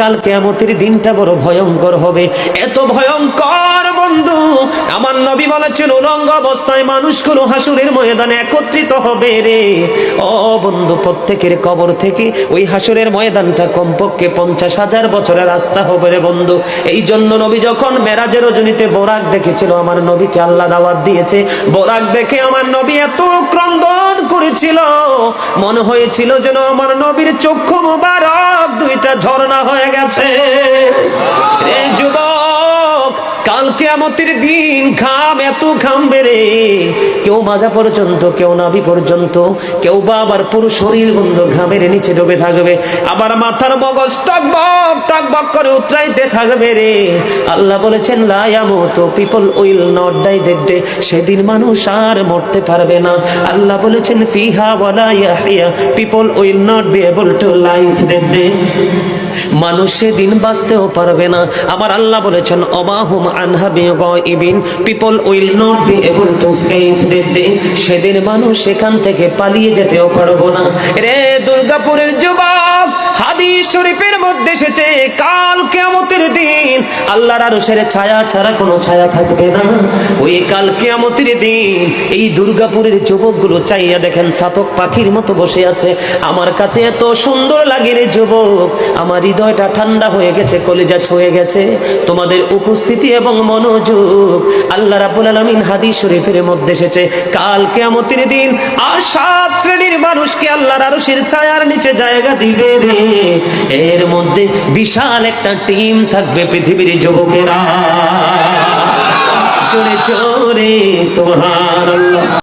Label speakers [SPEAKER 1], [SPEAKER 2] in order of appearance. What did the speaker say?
[SPEAKER 1] কাল কিয়ামতের দিনটা বড় ভয়ঙ্কর হবে, এত ভয়ঙ্কর বন্ধু। আমার নবী বলেছেন উলঙ্গ অবস্থায় মানুষগুলো হাসুরের ময়দানে একত্রিত হবে রে। ও বন্ধু, প্রত্যেকের কবর থেকে ওই হাসুরের ময়দানটা কমপক্ষে 50,000 বছরের রাস্তা হবে রে বন্ধু। এই জন্য নবী যখন মেরাজের রজনীতে বোরাক দেখেছিল, আমার নবীকে আল্লাহ দাওয়াত দিয়েছে, বোরাক দেখে আমার নবী এত ক্রন্দন করেছিল, মনে হয়েছিল যেন আমার নবীর চক্ষু মুবারক দুইটা ঝর্ণা হয়ে গেছে। এই যুবক, কাল কিয়ামতের দিন ঘাম এত ঘামবে রে, কেউ মাজা পর্যন্ত, কেউ নাভি পর্যন্ত, কেউ বা আবার পুরো শরীর বন্ধু ঘামের নিচে ডুবে থাকবে, আবার মাথার মগজ টকবক টকবক করে উতরাইতে থাকবে রে। আল্লাহ বলেছেন লা ইয়ামুতু, people will not die that day, সেদিন মানুষ আর মরতে পারবে না। আল্লাহ বলেছেন ফিহা ওয়ালা ইয়াহইয়া, people will not be able to live that day, মানুষ সেদিন বাঁচতেও পারবে না। আমার আল্লাহ বলেছেন অমাহুম আনহা বিগাইবিন, people will not be able to escape that day, সেদিন মানুষ সেখান থেকে পালিয়ে যেতেও পারবো না রে। দুর্গাপুরের যুবক, হাদিস শরীফের মধ্যে এসেছে কাল কিয়ামতের দিন আল্লাহর আরশের ছায়া ছাড়া কোনো ছায়া থাকবে না। ওই কাল কিয়ামতের দিন এই দুর্গাপুরের যুবকগুলো চাইয়া দেখেন চাতক পাখির মতো বসে আছে। আমার কাছে এত সুন্দর লাগে রে যুবক, আমার হৃদয়টা ঠান্ডা হয়ে গেছে, কলিজা ছুঁয়ে গেছে তোমাদের উপস্থিতি এবং মনোযোগ। আল্লাহ রাব্বুল আলামিন হাদিস শরীফের মধ্যে এসেছে কাল কিয়ামতের দিন আর 7 শ্রেণীর মানুষকে আল্লাহর আরশের ছায়ার নিচে জায়গা দিবে রে। এর মধ্যে বিশাল একটা টিম থাকবে পৃথিবীর যুবকেরা। জোরে জোরে সুবহানাল্লাহ।